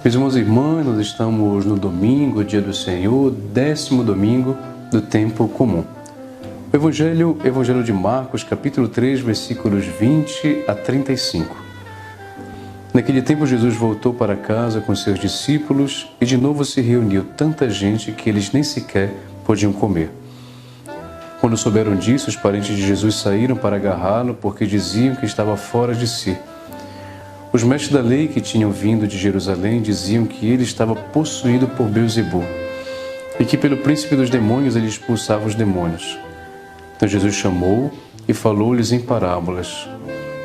Meus irmãos e irmãs, nós estamos no domingo, dia do Senhor, 10º domingo do tempo comum. O Evangelho de Marcos, capítulo 3, versículos 20 a 35. Naquele tempo, Jesus voltou para casa com seus discípulos e de novo se reuniu tanta gente que eles nem sequer podiam comer. Quando souberam disso, os parentes de Jesus saíram para agarrá-lo porque diziam que estava fora de si. Os mestres da lei que tinham vindo de Jerusalém diziam que ele estava possuído por Beelzebul e que pelo príncipe dos demônios ele expulsava os demônios. Então Jesus chamou e falou-lhes em parábolas.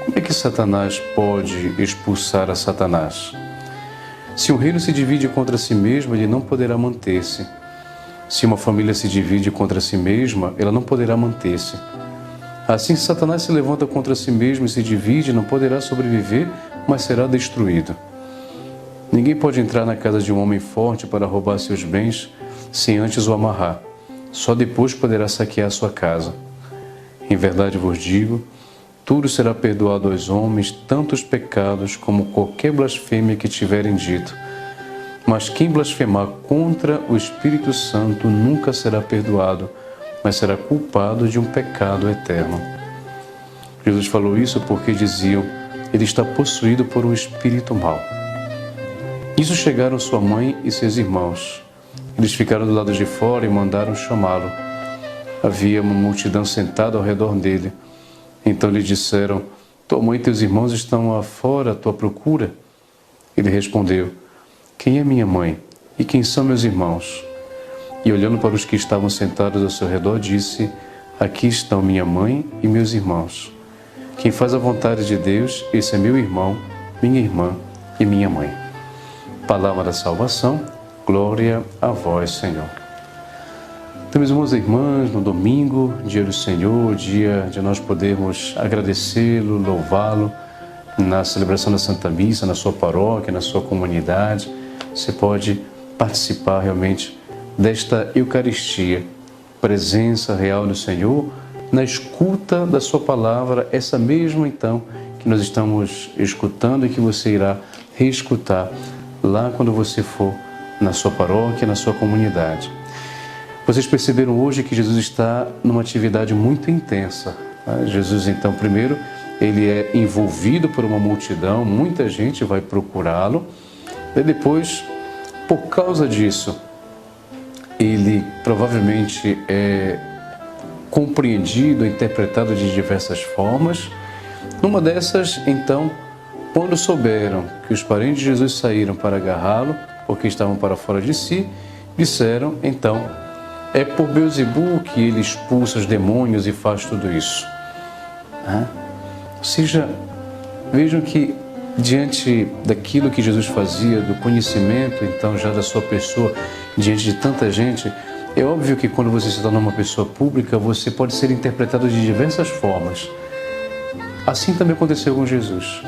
Como é que Satanás pode expulsar a Satanás? Se um reino se divide contra si mesmo, ele não poderá manter-se. Se uma família se divide contra si mesma, ela não poderá manter-se. Assim, se Satanás se levanta contra si mesmo e se divide, não poderá sobreviver, mas será destruído. Ninguém pode entrar na casa de um homem forte para roubar seus bens sem antes o amarrar. Só depois poderá saquear sua casa. Em verdade vos digo, tudo será perdoado aos homens, tanto os pecados como qualquer blasfêmia que tiverem dito. Mas quem blasfemar contra o Espírito Santo nunca será perdoado, mas será culpado de um pecado eterno. Jesus falou isso porque diziam, ele está possuído por um espírito mau. Nisso chegaram sua mãe e seus irmãos. Eles ficaram do lado de fora e mandaram chamá-lo. Havia uma multidão sentada ao redor dele. Então lhe disseram, tua mãe e teus irmãos estão lá fora à tua procura? Ele respondeu, quem é minha mãe e quem são meus irmãos? E olhando para os que estavam sentados ao seu redor, disse, aqui estão minha mãe e meus irmãos. Quem faz a vontade de Deus, esse é meu irmão, minha irmã e minha mãe. Palavra da salvação, glória a vós, Senhor. Então, meus irmãos e irmãs, no domingo, dia do Senhor, dia de nós podermos agradecê-lo, louvá-lo, na celebração da Santa Missa, na sua paróquia, na sua comunidade, você pode participar realmente desta Eucaristia, presença real do Senhor, na escuta da sua palavra, essa mesma então que nós estamos escutando e que você irá reescutar lá quando você for na sua paróquia, na sua comunidade. Vocês perceberam hoje que Jesus está numa atividade muito intensa. Jesus então primeiro, ele é envolvido por uma multidão, muita gente vai procurá-lo, e depois, por causa disso, ele provavelmente é compreendido, interpretado de diversas formas. Numa dessas, então, quando souberam que os parentes de Jesus saíram para agarrá-lo, porque estavam para fora de si, disseram, então, é por Beelzebul que ele expulsa os demônios e faz tudo isso. Ou seja, vejam que diante daquilo que Jesus fazia, do conhecimento, então, já da sua pessoa, diante de tanta gente, é óbvio que quando você se torna uma pessoa pública, você pode ser interpretado de diversas formas. Assim também aconteceu com Jesus.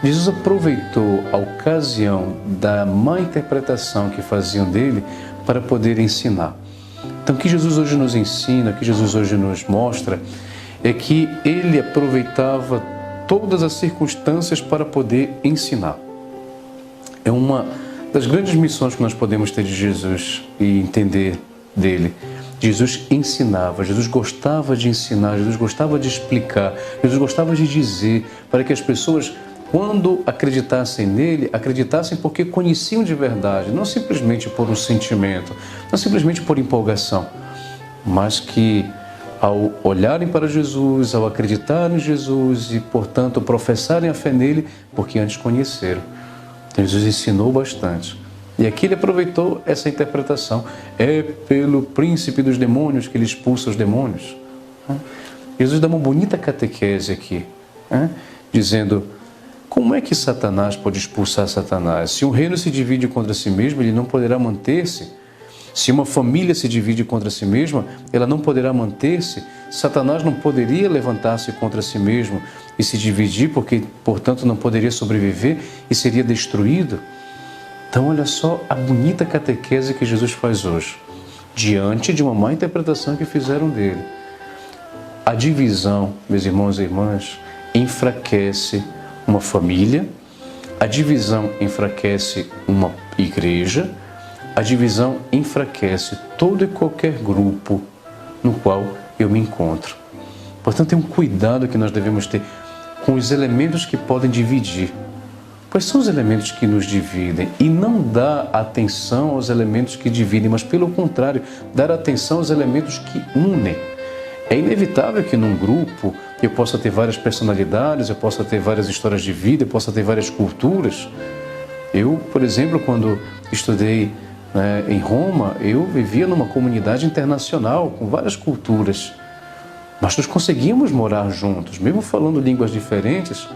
Jesus aproveitou a ocasião da má interpretação que faziam dele para poder ensinar. Então, o que Jesus hoje nos ensina, o que Jesus hoje nos mostra, é que ele aproveitava todas as circunstâncias para poder ensinar. É uma das grandes missões que nós podemos ter de Jesus e entender dele. Jesus ensinava, Jesus gostava de ensinar, Jesus gostava de explicar, Jesus gostava de dizer para que as pessoas, quando acreditassem nele, acreditassem porque conheciam de verdade, não simplesmente por um sentimento, não simplesmente por empolgação, mas que ao olharem para Jesus, ao acreditarem em Jesus e, portanto, professarem a fé nele, porque antes conheceram. Jesus ensinou bastante. E aqui ele aproveitou essa interpretação. É pelo príncipe dos demônios que ele expulsa os demônios. Jesus dá uma bonita catequese aqui, dizendo, como é que Satanás pode expulsar Satanás? Se um reino se divide contra si mesmo, ele não poderá manter-se. Se uma família se divide contra si mesma, ela não poderá manter-se. Satanás não poderia levantar-se contra si mesmo e se dividir, porque, portanto, não poderia sobreviver e seria destruído. Então, olha só a bonita catequese que Jesus faz hoje, diante de uma má interpretação que fizeram dele. A divisão, meus irmãos e irmãs, enfraquece uma família, A divisão enfraquece uma igreja, a divisão enfraquece todo e qualquer grupo no qual eu me encontro. Portanto, tem um cuidado que nós devemos ter com os elementos que podem dividir. Pois são os elementos que nos dividem, e não dar atenção aos elementos que dividem, mas pelo contrário, dar atenção aos elementos que unem. É inevitável que num grupo eu possa ter várias personalidades, eu possa ter várias histórias de vida, eu possa ter várias culturas. Eu, por exemplo, quando estudei em Roma, eu vivia numa comunidade internacional com várias culturas. Mas nós conseguíamos morar juntos, mesmo falando línguas diferentes,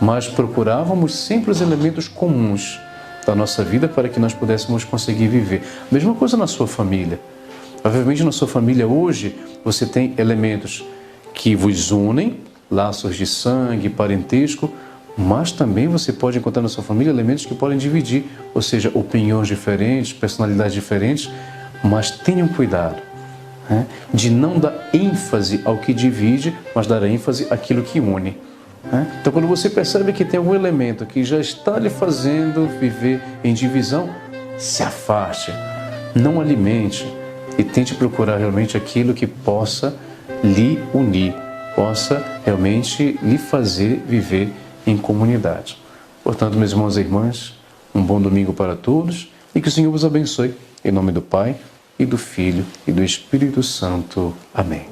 mas procurávamos sempre os elementos comuns da nossa vida para que nós pudéssemos conseguir viver. Mesma coisa na sua família. Obviamente, na sua família hoje, você tem elementos que vos unem, laços de sangue, parentesco, mas também você pode encontrar na sua família elementos que podem dividir, ou seja, opiniões diferentes, personalidades diferentes, mas tenham cuidado de não dar ênfase ao que divide, mas dar ênfase àquilo que une. Então, quando você percebe que tem algum elemento que já está lhe fazendo viver em divisão, se afaste, não alimente e tente procurar realmente aquilo que possa lhe unir, possa realmente lhe fazer viver em comunidade. Portanto, meus irmãos e irmãs, um bom domingo para todos e que o Senhor vos abençoe. Em nome do Pai, e do Filho, e do Espírito Santo. Amém.